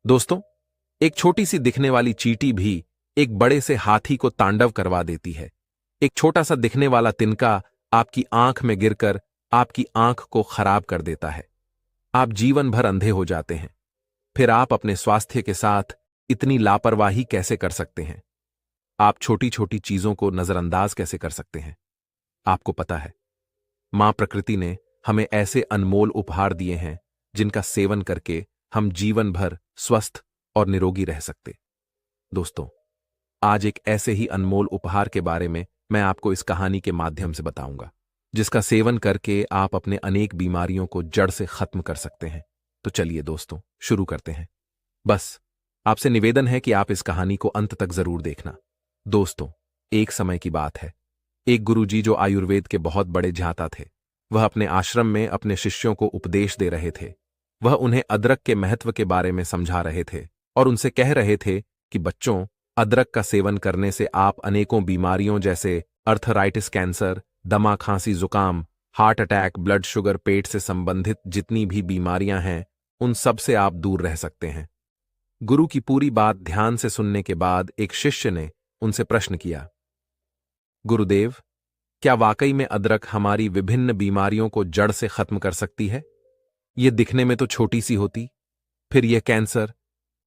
दोस्तों, एक छोटी सी दिखने वाली चींटी भी एक बड़े से हाथी को तांडव करवा देती है। एक छोटा सा दिखने वाला तिनका आपकी आंख में गिरकर आपकी आंख को खराब कर देता है। आप जीवन भर अंधे हो जाते हैं। फिर आप अपने स्वास्थ्य के साथ इतनी लापरवाही कैसे कर सकते हैं? आप छोटी छोटी चीजों को नजरअंदाज कैसे कर सकते हैं? आपको पता है, मां प्रकृति ने हमें ऐसे अनमोल उपहार दिए हैं जिनका सेवन करके हम जीवन भर स्वस्थ और निरोगी रह सकते। दोस्तों, आज एक ऐसे ही अनमोल उपहार के बारे में मैं आपको इस कहानी के माध्यम से बताऊंगा, जिसका सेवन करके आप अपने अनेक बीमारियों को जड़ से खत्म कर सकते हैं। तो चलिए दोस्तों, शुरू करते हैं। बस आपसे निवेदन है कि आप इस कहानी को अंत तक जरूर देखना। दोस्तों, एक समय की बात है। एक गुरुजी जो आयुर्वेद के बहुत बड़े ज्ञाता थे, वह अपने आश्रम में अपने शिष्यों को उपदेश दे रहे थे। वह उन्हें अदरक के महत्व के बारे में समझा रहे थे और उनसे कह रहे थे कि बच्चों, अदरक का सेवन करने से आप अनेकों बीमारियों जैसे अर्थराइटिस, कैंसर, दमा, खांसी, जुकाम, हार्ट अटैक, ब्लड शुगर, पेट से संबंधित जितनी भी बीमारियां हैं, उन सब से आप दूर रह सकते हैं। गुरु की पूरी बात ध्यान से सुनने के बाद एक शिष्य ने उनसे प्रश्न किया, गुरुदेव, क्या वाकई में अदरक हमारी विभिन्न बीमारियों को जड़ से खत्म कर सकती है? यह दिखने में तो छोटी सी होती, फिर यह कैंसर,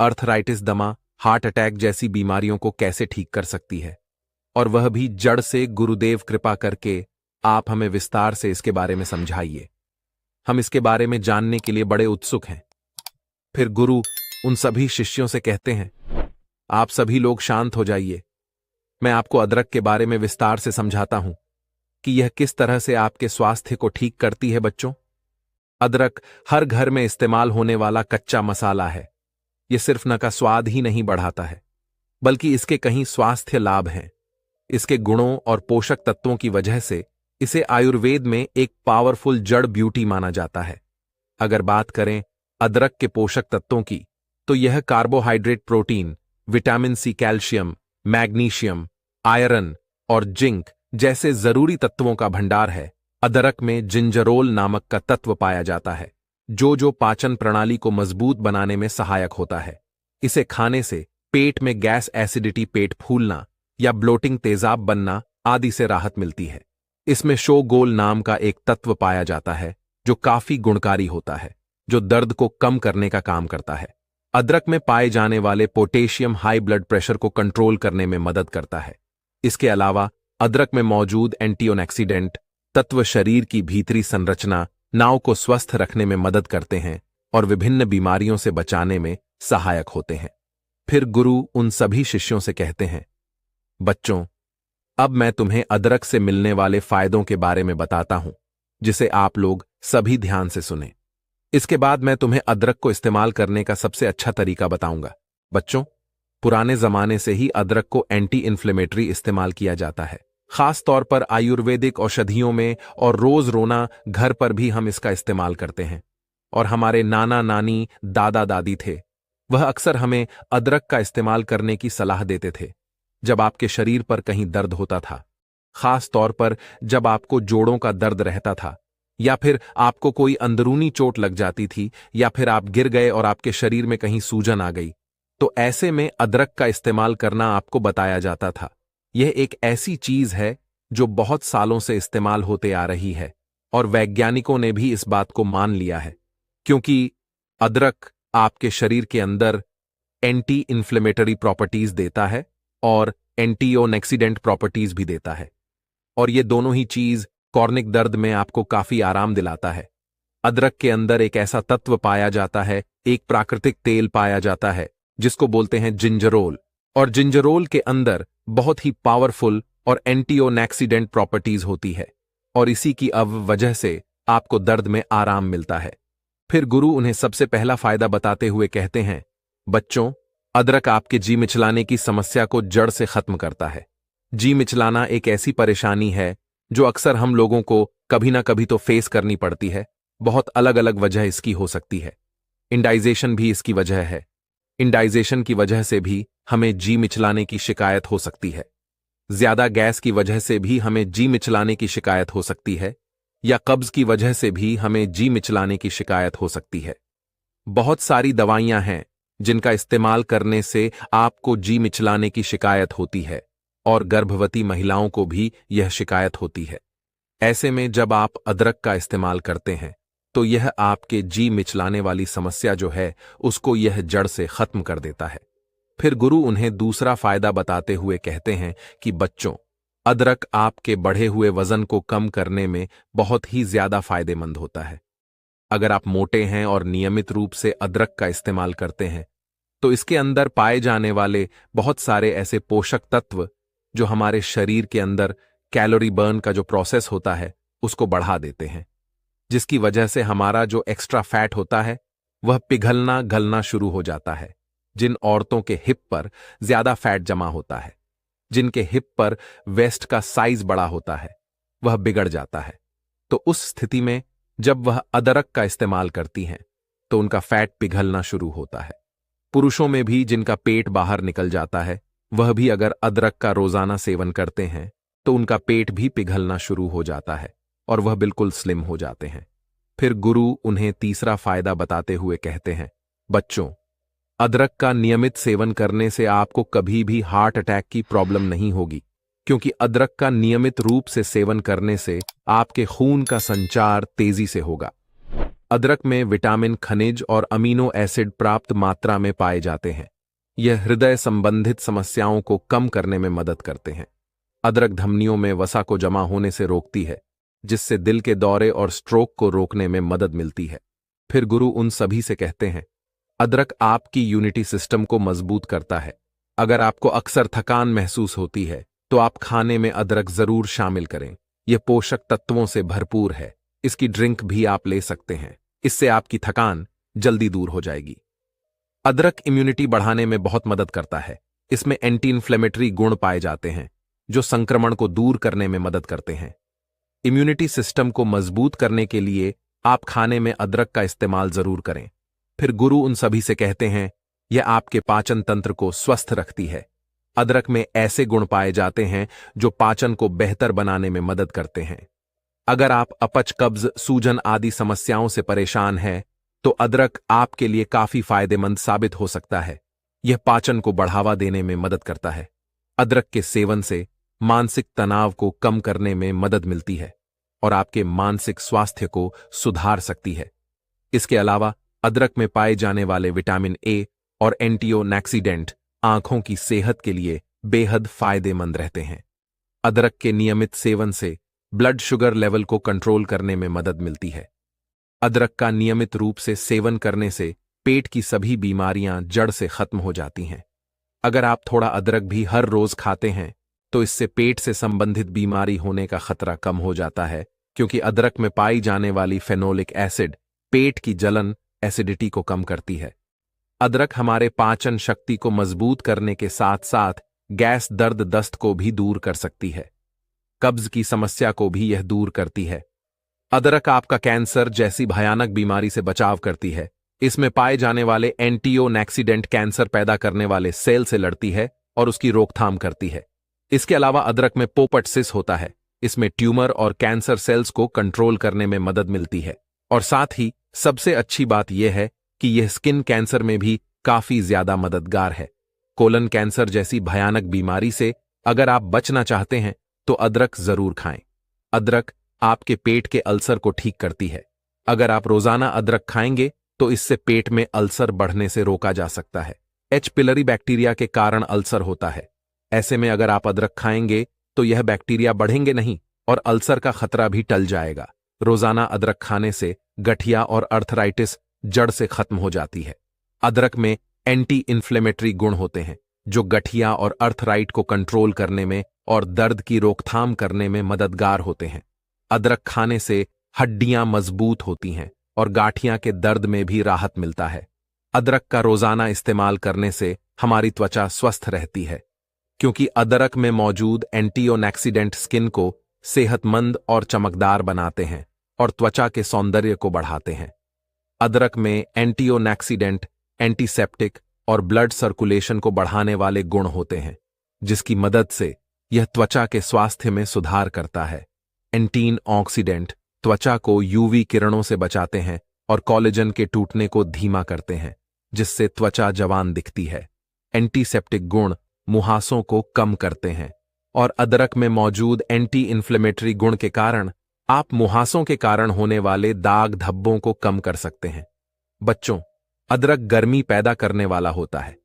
अर्थराइटिस, दमा, हार्ट अटैक जैसी बीमारियों को कैसे ठीक कर सकती है? और वह भी जड़ से। गुरुदेव, कृपा करके आप हमें विस्तार से इसके बारे में समझाइए। हम इसके बारे में जानने के लिए बड़े उत्सुक हैं। फिर गुरु उन सभी शिष्यों से कहते हैं, आप सभी लोग शांत हो जाइए। मैं आपको अदरक के बारे में विस्तार से समझाता हूं कि यह किस तरह से आपके स्वास्थ्य को ठीक करती है। बच्चों, अदरक हर घर में इस्तेमाल होने वाला कच्चा मसाला है। यह सिर्फ न का स्वाद ही नहीं बढ़ाता है, बल्कि इसके कई स्वास्थ्य लाभ हैं। इसके गुणों और पोषक तत्वों की वजह से इसे आयुर्वेद में एक पावरफुल जड़ ब्यूटी माना जाता है। अगर बात करें अदरक के पोषक तत्वों की, तो यह carbohydrate, protein, vitamin C, calcium, magnesium, iron और जिंक जैसे जरूरी तत्वों का भंडार है। अदरक में जिंजरोल नामक का तत्व पाया जाता है, जो पाचन प्रणाली को मजबूत बनाने में सहायक होता है। इसे खाने से पेट में गैस, एसिडिटी, पेट फूलना या ब्लोटिंग, तेजाब बनना आदि से राहत मिलती है। इसमें शोगोल नाम का एक तत्व पाया जाता है जो काफी गुणकारी होता है, जो दर्द को कम करने का काम करता है। अदरक में पाए जाने वाले पोटेशियम हाई ब्लड प्रेशर को कंट्रोल करने में मदद करता है। इसके अलावा अदरक में मौजूद एंटीऑक्सीडेंट तत्व शरीर की भीतरी संरचना नाव को स्वस्थ रखने में मदद करते हैं और विभिन्न बीमारियों से बचाने में सहायक होते हैं। फिर गुरु उन सभी शिष्यों से कहते हैं, बच्चों, अब मैं तुम्हें अदरक से मिलने वाले फायदों के बारे में बताता हूं, जिसे आप लोग सभी ध्यान से सुनें। इसके बाद मैं तुम्हें अदरक को इस्तेमाल करने का सबसे अच्छा तरीका बताऊंगा। बच्चों, पुराने जमाने से ही अदरक को एंटी इन्फ्लेमेटरी इस्तेमाल किया जाता है, खास तौर पर आयुर्वेदिक औषधियों में, और रोज रोना घर पर भी हम इसका इस्तेमाल करते हैं। और हमारे नाना नानी, दादा दादी थे, वह अक्सर हमें अदरक का इस्तेमाल करने की सलाह देते थे जब आपके शरीर पर कहीं दर्द होता था, खास तौर पर जब आपको जोड़ों का दर्द रहता था, या फिर आपको कोई अंदरूनी चोट लग जाती थी, या फिर आप गिर गए और आपके शरीर में कहीं सूजन आ गई। तो ऐसे में अदरक का इस्तेमाल करना आपको बताया जाता था। यह एक ऐसी चीज है जो बहुत सालों से इस्तेमाल होते आ रही है, और वैज्ञानिकों ने भी इस बात को मान लिया है, क्योंकि अदरक आपके शरीर के अंदर एंटी इन्फ्लेमेटरी प्रॉपर्टीज देता है और एंटीऑक्सीडेंट प्रॉपर्टीज भी देता है। और ये दोनों ही चीज कॉर्निक दर्द में आपको काफी आराम दिलाता है। अदरक के अंदर एक ऐसा तत्व पाया जाता है, एक प्राकृतिक तेल पाया जाता है जिसको बोलते हैं जिंजरोल, और जिंजरोल के अंदर बहुत ही पावरफुल और एंटीऑक्सीडेंट प्रॉपर्टीज होती है, और इसी की वजह से आपको दर्द में आराम मिलता है। फिर गुरु उन्हें सबसे पहला फायदा बताते हुए कहते हैं, बच्चों, अदरक आपके जी मिचलाने की समस्या को जड़ से खत्म करता है। जी मिचलाना एक ऐसी परेशानी है जो अक्सर हम लोगों को कभी ना कभी तो फेस करनी पड़ती है। बहुत अलग अलग वजह इसकी हो सकती है। इंडाइजेशन भी इसकी वजह है। इंडाइजेशन की वजह से भी हमें जी मिचलाने की शिकायत हो सकती है। ज्यादा गैस की वजह से भी हमें जी मिचलाने की शिकायत हो सकती है, या कब्ज की वजह से भी हमें जी मिचलाने की शिकायत हो सकती है। बहुत सारी दवाइयां हैं जिनका इस्तेमाल करने से आपको जी मिचलाने की शिकायत होती है और गर्भवती महिलाओं को भी यह शिकायत होती है। ऐसे में जब आप अदरक का इस्तेमाल करते हैं तो यह आपके जी मिचलाने वाली समस्या जो है उसको यह जड़ से खत्म कर देता है। फिर गुरु उन्हें दूसरा फायदा बताते हुए कहते हैं कि बच्चों, अदरक आपके बढ़े हुए वजन को कम करने में बहुत ही ज्यादा फायदेमंद होता है। अगर आप मोटे हैं और नियमित रूप से अदरक का इस्तेमाल करते हैं तो इसके अंदर पाए जाने वाले बहुत सारे ऐसे पोषक तत्व जो हमारे शरीर के अंदर कैलोरी बर्न का जो प्रोसेस होता है उसको बढ़ा देते हैं, जिसकी वजह से हमारा जो एक्स्ट्रा फैट होता है वह पिघलना गलना शुरू हो जाता है। जिन औरतों के हिप पर ज्यादा फैट जमा होता है, जिनके हिप पर वेस्ट का साइज बड़ा होता है, वह बिगड़ जाता है। तो उस स्थिति में जब वह अदरक का इस्तेमाल करती हैं तो उनका फैट पिघलना शुरू होता है। पुरुषों में भी जिनका पेट बाहर निकल जाता है, वह भी अगर अदरक का रोजाना सेवन करते हैं तो उनका पेट भी पिघलना शुरू हो जाता है और वह बिल्कुल स्लिम हो जाते हैं। फिर गुरु उन्हें तीसरा फायदा बताते हुए कहते हैं, बच्चों, अदरक का नियमित सेवन करने से आपको कभी भी हार्ट अटैक की प्रॉब्लम नहीं होगी, क्योंकि अदरक का नियमित रूप से सेवन करने से आपके खून का संचार तेजी से होगा। अदरक में विटामिन, खनिज और अमीनो एसिड प्राप्त मात्रा में पाए जाते हैं। यह हृदय संबंधित समस्याओं को कम करने में मदद करते हैं। अदरक धमनियों में वसा को जमा होने से रोकती है, जिससे दिल के दौरे और स्ट्रोक को रोकने में मदद मिलती है। फिर गुरु उन सभी से कहते हैं, अदरक आपकी यूनिटी सिस्टम को मजबूत करता है। अगर आपको अक्सर थकान महसूस होती है तो आप खाने में अदरक जरूर शामिल करें। यह पोषक तत्वों से भरपूर है। इसकी ड्रिंक भी आप ले सकते हैं। इससे आपकी थकान जल्दी दूर हो जाएगी। अदरक इम्यूनिटी बढ़ाने में बहुत मदद करता है। इसमें एंटी इन्फ्लेमेटरी गुण पाए जाते हैं जो संक्रमण को दूर करने में मदद करते हैं। इम्यूनिटी सिस्टम को मजबूत करने के लिए आप खाने में अदरक का इस्तेमाल जरूर करें। फिर गुरु उन सभी से कहते हैं, यह आपके पाचन तंत्र को स्वस्थ रखती है। अदरक में ऐसे गुण पाए जाते हैं जो पाचन को बेहतर बनाने में मदद करते हैं। अगर आप अपच, कब्ज, सूजन आदि समस्याओं से परेशान हैं तो अदरक आपके लिए काफी फायदेमंद साबित हो सकता है। यह पाचन को बढ़ावा देने में मदद करता है। अदरक के सेवन से मानसिक तनाव को कम करने में मदद मिलती है और आपके मानसिक स्वास्थ्य को सुधार सकती है। इसके अलावा अदरक में पाए जाने वाले विटामिन ए और एंटीओक्सीडेंट आंखों की सेहत के लिए बेहद फायदेमंद रहते हैं। अदरक के नियमित सेवन से ब्लड शुगर लेवल को कंट्रोल करने में मदद मिलती है। अदरक का नियमित रूप से सेवन करने से पेट की सभी बीमारियां जड़ से खत्म हो जाती हैं। अगर आप थोड़ा अदरक भी हर रोज खाते हैं तो इससे पेट से संबंधित बीमारी होने का खतरा कम हो जाता है, क्योंकि अदरक में पाई जाने वाली फेनोलिक एसिड पेट की जलन, एसिडिटी को कम करती है। अदरक हमारे पाचन शक्ति को मजबूत करने के साथ साथ गैस, दर्द, दस्त को भी दूर कर सकती है। कब्ज की समस्या को भी यह दूर करती है। अदरक आपका कैंसर जैसी भयानक बीमारी से बचाव करती है। इसमें पाए जाने वाले एंटीओक्सीडेंट कैंसर पैदा करने वाले सेल से लड़ती है और उसकी रोकथाम करती है। इसके अलावा अदरक में पोपटसिस होता है। इसमें ट्यूमर और कैंसर सेल्स को कंट्रोल करने में मदद मिलती है। और साथ ही सबसे अच्छी बात यह है कि यह स्किन कैंसर में भी काफी ज्यादा मददगार है। कोलन कैंसर जैसी भयानक बीमारी से अगर आप बचना चाहते हैं तो अदरक जरूर खाएं। अदरक आपके पेट के अल्सर को ठीक करती है। अगर आप रोजाना अदरक खाएंगे तो इससे पेट में अल्सर बढ़ने से रोका जा सकता है। एच पिलरी बैक्टीरिया के कारण अल्सर होता है। ऐसे में अगर आप अदरक खाएंगे तो यह बैक्टीरिया बढ़ेंगे नहीं और अल्सर का खतरा भी टल जाएगा। रोजाना अदरक खाने से गठिया और अर्थराइटिस जड़ से खत्म हो जाती है। अदरक में एंटी इन्फ्लेमेटरी गुण होते हैं जो गठिया और अर्थराइट को कंट्रोल करने में और दर्द की रोकथाम करने में मददगार होते हैं। अदरक खाने से हड्डियां मजबूत होती हैं और गांठियां के दर्द में भी राहत मिलता है। अदरक का रोजाना इस्तेमाल करने से हमारी त्वचा स्वस्थ रहती है, क्योंकि अदरक में मौजूद एंटीओक्सीडेंट स्किन को सेहतमंद और चमकदार बनाते हैं और त्वचा के सौंदर्य को बढ़ाते हैं। अदरक में एंटीओक्सीडेंट, एंटीसेप्टिक और ब्लड सर्कुलेशन को बढ़ाने वाले गुण होते हैं, जिसकी मदद से यह त्वचा के स्वास्थ्य में सुधार करता है। एंटीऑक्सीडेंट त्वचा को यूवी किरणों से बचाते हैं और कोलेजन के टूटने को धीमा करते हैं। जिससे त्वचा जवान दिखती है। एंटीसेप्टिक गुण मुहासों को कम करते हैं और अदरक में मौजूद एंटी इन्फ्लेमेटरी गुण के कारण आप मुहासों के कारण होने वाले दाग धब्बों को कम कर सकते हैं। बच्चों, अदरक गर्मी पैदा करने वाला होता है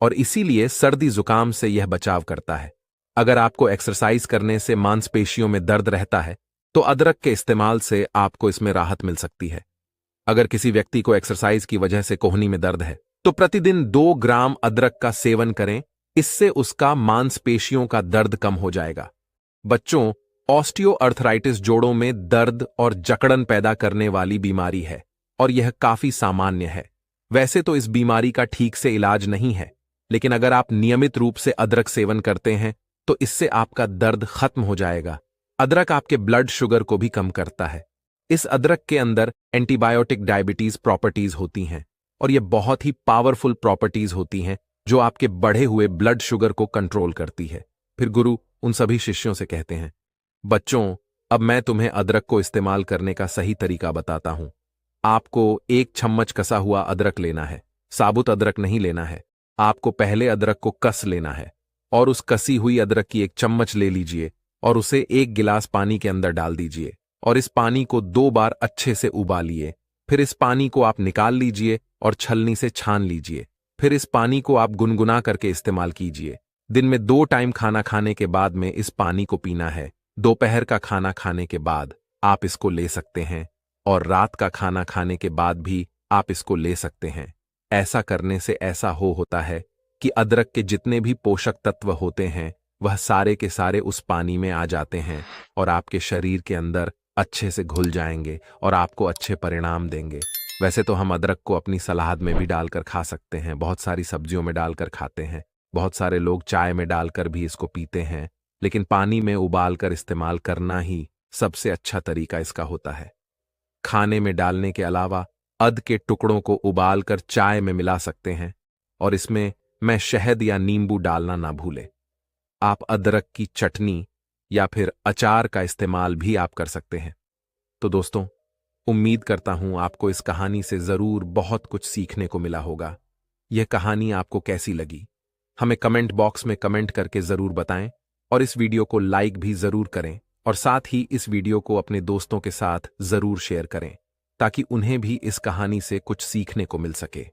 और इसीलिए सर्दी जुकाम से यह बचाव करता है। अगर आपको एक्सरसाइज करने से मांसपेशियों में दर्द रहता है तो अदरक के इस्तेमाल से आपको इसमें राहत मिल सकती है। अगर किसी व्यक्ति को एक्सरसाइज की वजह से कोहनी में दर्द है तो प्रतिदिन 2 ग्राम अदरक का सेवन करें, इससे उसका मांसपेशियों का दर्द कम हो जाएगा। बच्चों, ऑस्टियोआर्थराइटिस जोड़ों में दर्द और जकड़न पैदा करने वाली बीमारी है और यह काफी सामान्य है। वैसे तो इस बीमारी का ठीक से इलाज नहीं है, लेकिन अगर आप नियमित रूप से अदरक सेवन करते हैं तो इससे आपका दर्द खत्म हो जाएगा। अदरक आपके ब्लड शुगर को भी कम करता है। इस अदरक के अंदर एंटीबायोटिक डायबिटीज प्रॉपर्टीज होती हैं और यह बहुत ही पावरफुल प्रॉपर्टीज होती हैं जो आपके बढ़े हुए ब्लड शुगर को कंट्रोल करती है। फिर गुरु उन सभी शिष्यों से कहते हैं, बच्चों, अब मैं तुम्हें अदरक को इस्तेमाल करने का सही तरीका बताता हूं। आपको 1 चम्मच कसा हुआ अदरक लेना है, साबुत अदरक नहीं लेना है। आपको पहले अदरक को कस लेना है और उस कसी हुई अदरक की 1 चम्मच ले लीजिए और उसे 1 गिलास पानी के अंदर डाल दीजिए और इस पानी को 2 बार अच्छे से उबालिए। फिर इस पानी को आप निकाल लीजिए और छलनी से छान लीजिए। फिर इस पानी को आप गुनगुना करके इस्तेमाल कीजिए। दिन में 2 टाइम खाना खाने के बाद में इस पानी को पीना है। दोपहर का खाना खाने के बाद आप इसको ले सकते हैं और रात का खाना खाने के बाद भी आप इसको ले सकते हैं। ऐसा करने से ऐसा होता है कि अदरक के जितने भी पोषक तत्व होते हैं वह सारे के सारे उस पानी में आ जाते हैं और आपके शरीर के अंदर अच्छे से घुल जाएंगे और आपको अच्छे परिणाम देंगे। वैसे तो हम अदरक को अपनी सलाद में भी डालकर खा सकते हैं, बहुत सारी सब्जियों में डालकर खाते हैं, बहुत सारे लोग चाय में डालकर भी इसको पीते हैं, लेकिन पानी में उबालकर इस्तेमाल करना ही सबसे अच्छा तरीका इसका होता है। खाने में डालने के अलावा अद के टुकड़ों को उबालकर चाय में मिला सकते हैं और इसमें मैं शहद या नींबू डालना ना भूलें। आप अदरक की चटनी या फिर अचार का इस्तेमाल भी आप कर सकते हैं। तो दोस्तों, उम्मीद करता हूं आपको इस कहानी से जरूर बहुत कुछ सीखने को मिला होगा। यह कहानी आपको कैसी लगी हमें कमेंट बॉक्स में कमेंट करके जरूर बताएं और इस वीडियो को लाइक भी जरूर करें और साथ ही इस वीडियो को अपने दोस्तों के साथ जरूर शेयर करें ताकि उन्हें भी इस कहानी से कुछ सीखने को मिल सके।